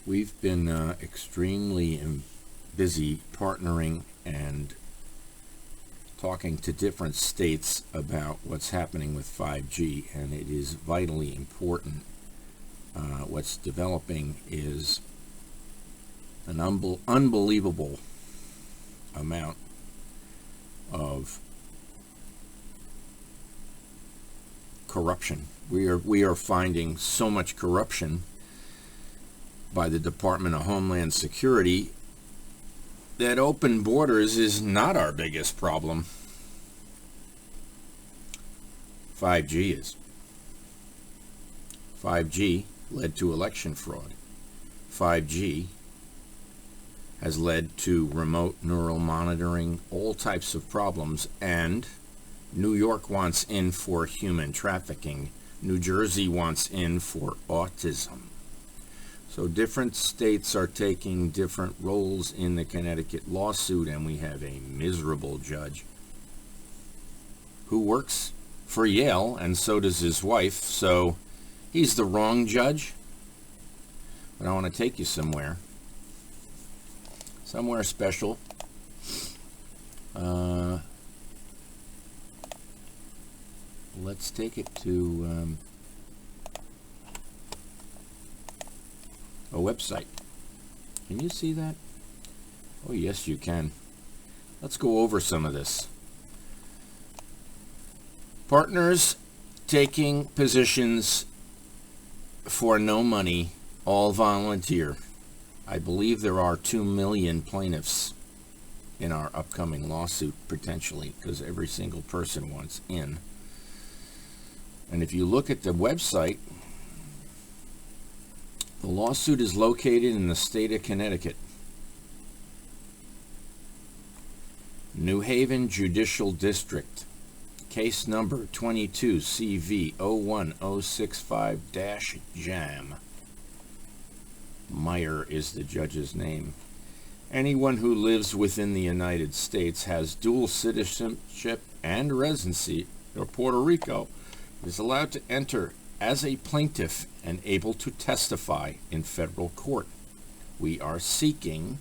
We've been extremely busy partnering and talking to different states about what's happening with 5G, and it is vitally important. What's developing is an unbelievable amount of corruption. We are finding so much corruption by the Department of Homeland Security that open borders is not our biggest problem. 5G is. 5G led to election fraud. 5G has led to remote neural monitoring, all types of problems, and New York wants in for human trafficking. New Jersey wants in for autism. So different states are taking different roles in the Connecticut lawsuit, and we have a miserable judge who works for Yale, and so does his wife, so he's the wrong judge. But I want to take you somewhere special. Let's take it to a website. Can you see that? Oh, yes, you can. Let's go over some of this. Partners taking positions for no money, all volunteer. I believe there are 2 million plaintiffs in our upcoming lawsuit, potentially, because every single person wants in. And if you look at the website, the lawsuit is located in the state of Connecticut. New Haven Judicial District. Case number 22 CV 01065-JAM. Meyer is the judge's name. Anyone who lives within the United States, has dual citizenship and residency of Puerto Rico, is allowed to enter as a plaintiff and able to testify in federal court. We are seeking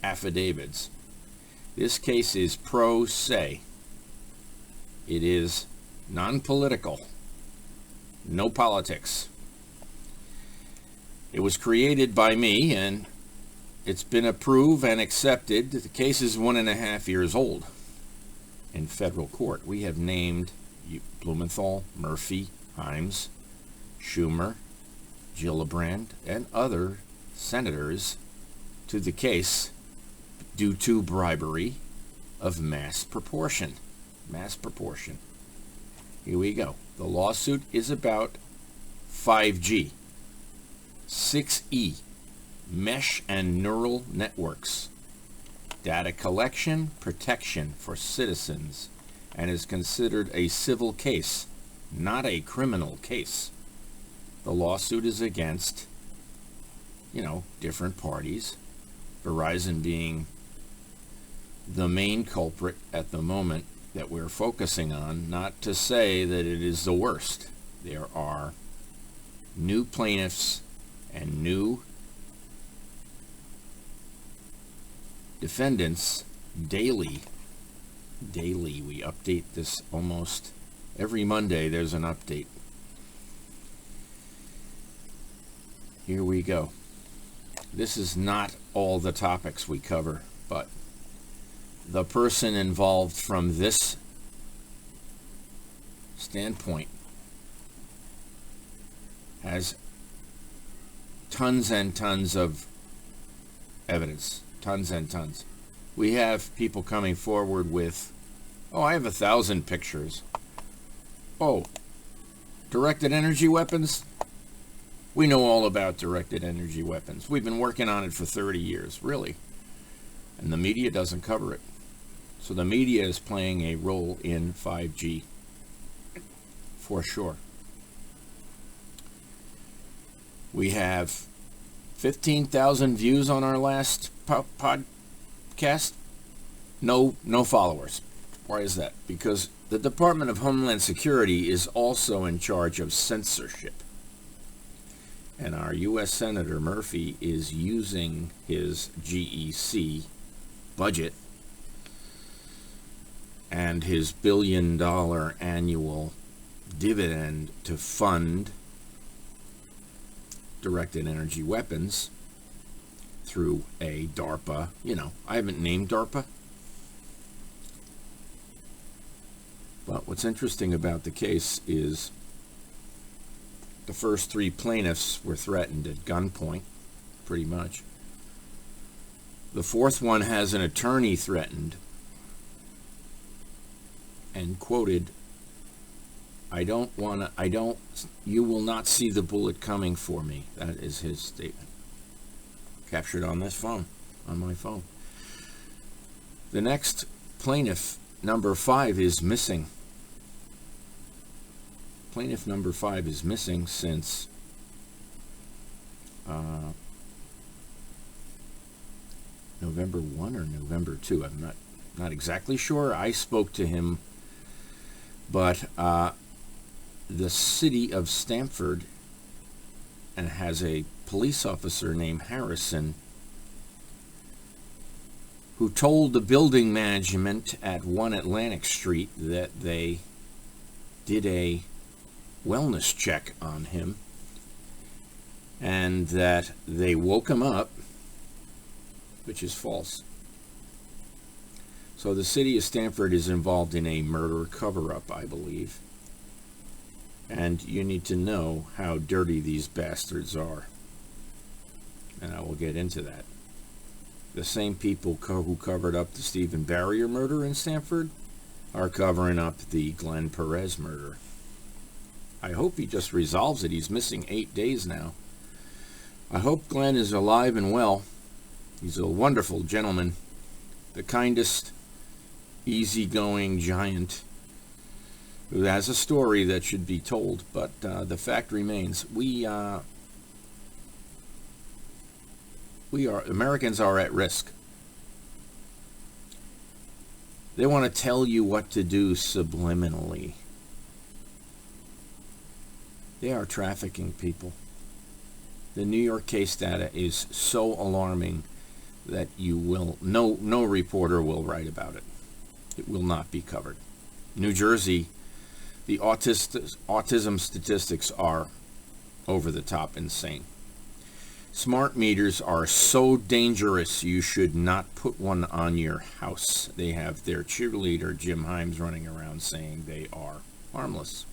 affidavits. This case is pro se. It is non-political. No politics. It was created by me, and it's been approved and accepted. The case is 1.5 years old in federal court. We have named Blumenthal, Murphy, Himes, Schumer, Gillibrand, and other senators to the case due to bribery of mass proportion. Mass proportion. Here we go. The lawsuit is about 5G, 6E, mesh and neural networks, data collection, protection for citizens, and is considered a civil case, not a criminal case. The lawsuit is against, different parties, Verizon being the main culprit at the moment that we're focusing on, not to say that it is the worst. There are new plaintiffs and new defendants daily. We update this almost every Monday. There's an update. Here we go. This is not all the topics we cover, but the person involved from this standpoint has tons and tons of evidence. Tons and tons. We have people coming forward with, I have 1,000 pictures. Directed energy weapons? We know all about directed energy weapons. We've been working on it for 30 years, really. And the media doesn't cover it. So the media is playing a role in 5G, for sure. We have 15,000 views on our last podcast. No followers. Why is that? Because the Department of Homeland Security is also in charge of censorship. And our U.S. Senator Murphy is using his GEC budget and his billion-dollar annual dividend to fund directed energy weapons through a DARPA. I haven't named DARPA. But what's interesting about the case is the first three plaintiffs were threatened at gunpoint, pretty much. The fourth one has an attorney threatened and quoted, you will not see the bullet coming for me. That is his statement. Captured on this phone, on my phone. The next plaintiff, number 5, is missing. Plaintiff number 5 is missing since November 1 or November 2. I'm not exactly sure. I spoke to him, but the city of Stamford and has a police officer named Harrison who told the building management at 1 Atlantic Street that they did a wellness check on him and that they woke him up, which is false. So the city of Stamford is involved in a murder cover-up, I believe. And you need to know how dirty these bastards are. And I will get into that. The same people who covered up the Stephen Barrier murder in Stamford are covering up the Glenn Perez murder. I hope he just resolves it. He's missing 8 days now. I hope Glenn is alive and well. He's a wonderful gentleman, the kindest, easygoing giant who has a story that should be told. But the fact remains, Americans are at risk. They want to tell you what to do subliminally. They are trafficking people. The New York case data is so alarming that no reporter will write about it. It will not be covered. New Jersey, the autism statistics are over the top insane. Smart meters are so dangerous you should not put one on your house. They have their cheerleader Jim Himes running around saying they are harmless.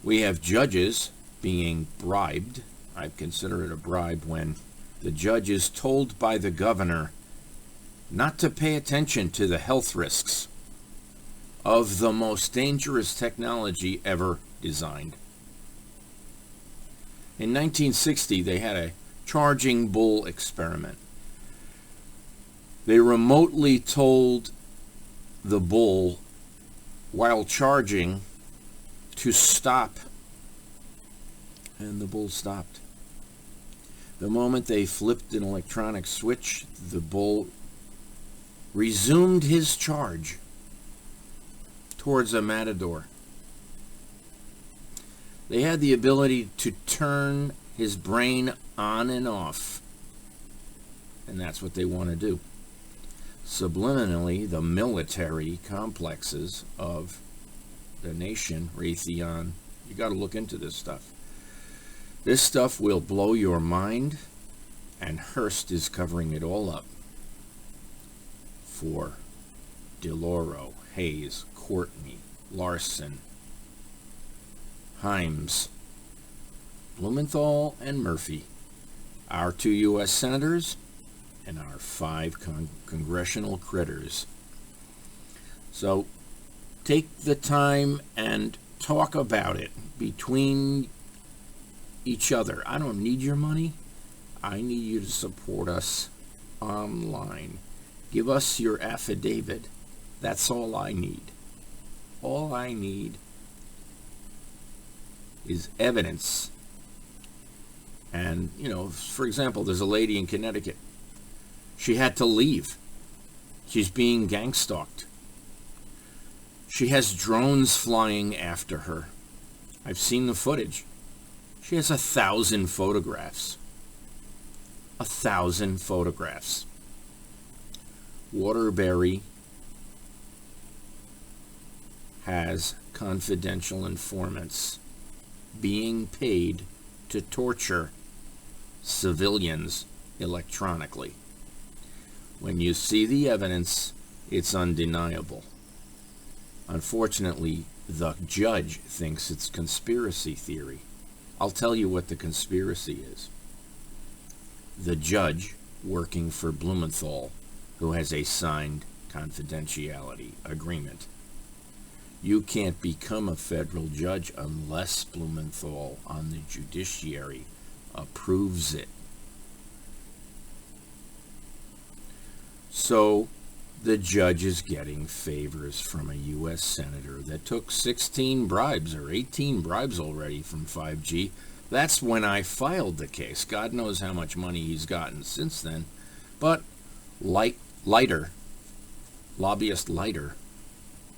We have judges being bribed. I consider it a bribe when the judge is told by the governor not to pay attention to the health risks of the most dangerous technology ever designed. In 1960, they had a charging bull experiment. They remotely told the bull while charging to stop, and the bull stopped. The moment they flipped an electronic switch, the bull resumed his charge towards a matador. They had the ability to turn his brain on and off, and that's what they want to do. Subliminally, the military complexes of the nation, Raytheon, you got to look into this stuff. This stuff will blow your mind, and Hearst is covering it all up for DeLauro, Hayes, Courtney, Larson, Himes, Blumenthal, and Murphy, our 2 U.S. senators, and our 5 congressional critters. So take the time and talk about it between each other. I don't need your money. I need you to support us online. Give us your affidavit. That's all I need. All I need is evidence. And, for example, there's a lady in Connecticut. She had to leave. She's being gang stalked. She has drones flying after her. I've seen the footage. She has 1,000 photographs. 1,000 photographs. Waterbury has confidential informants being paid to torture civilians electronically. When you see the evidence, it's undeniable. Unfortunately, the judge thinks it's conspiracy theory. I'll tell you what the conspiracy is. The judge working for Blumenthal, who has a signed confidentiality agreement. You can't become a federal judge unless Blumenthal on the judiciary approves it. So the judge is getting favors from a U.S. senator that took 16 bribes or 18 bribes already from 5G. That's when I filed the case. God knows how much money he's gotten since then. But Leiter, lobbyist Leiter,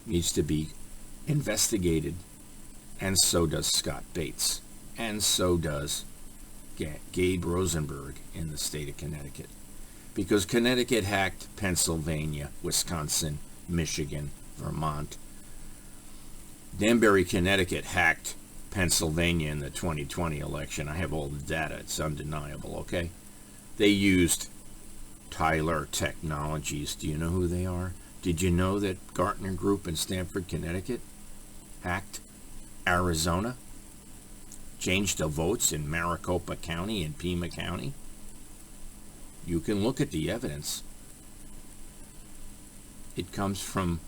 needs to be investigated, and so does Scott Bates, and so does Gabe Rosenberg in the state of Connecticut. Because Connecticut hacked Pennsylvania, Wisconsin, Michigan, Vermont. Danbury, Connecticut hacked Pennsylvania in the 2020 election. I have all the data. It's undeniable, okay? They used Tyler Technologies. Do you know who they are? Did you know that Gartner Group in Stamford, Connecticut hacked Arizona? Changed the votes in Maricopa County and Pima County? You can look at the evidence. It comes from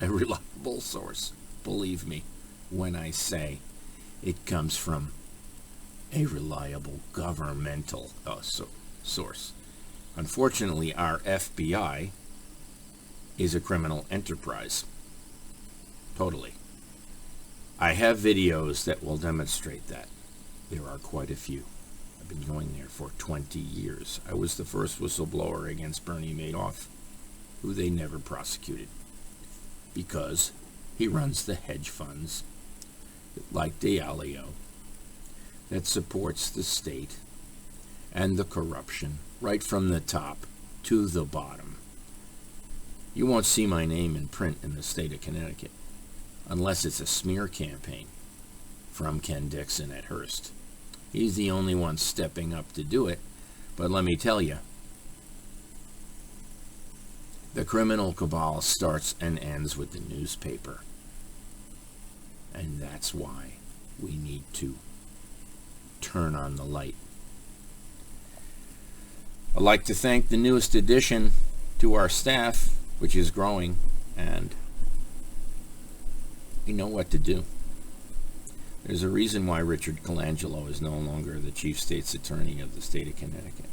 a reliable source. Believe me when I say it comes from a reliable governmental source. Unfortunately, our FBI is a criminal enterprise. Totally. I have videos that will demonstrate that. There are quite a few. I've been going there for 20 years. I was the first whistleblower against Bernie Madoff, who they never prosecuted, because he runs the hedge funds, like D'Alio, that supports the state and the corruption right from the top to the bottom. You won't see my name in print in the state of Connecticut unless it's a smear campaign from Ken Dixon at Hearst. He's the only one stepping up to do it. But let me tell you, the criminal cabal starts and ends with the newspaper. And that's why we need to turn on the light. I'd like to thank the newest addition to our staff, which is growing, and we know what to do. There's a reason why Richard Colangelo is no longer the chief state's attorney of the state of Connecticut.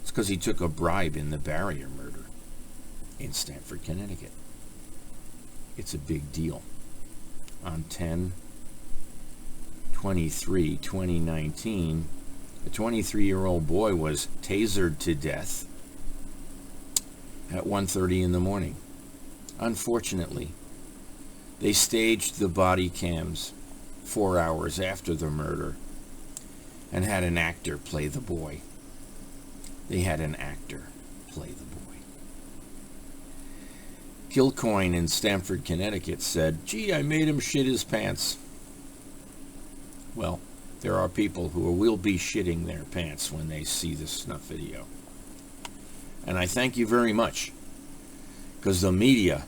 It's because he took a bribe in the Barrier murder in Stamford, Connecticut. It's a big deal. On 10/23/2019, a 23-year-old boy was tasered to death at 1:30 in the morning. Unfortunately, they staged the body cams 4 hours after the murder and had an actor play the boy. They had an actor play the boy. Kilcoyne in Stamford, Connecticut said, "Gee, I made him shit his pants." Well, there are people who will be shitting their pants when they see this snuff video. And I thank you very much, because the media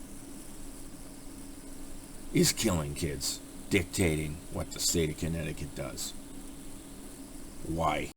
is killing kids, dictating what the state of Connecticut does. Why?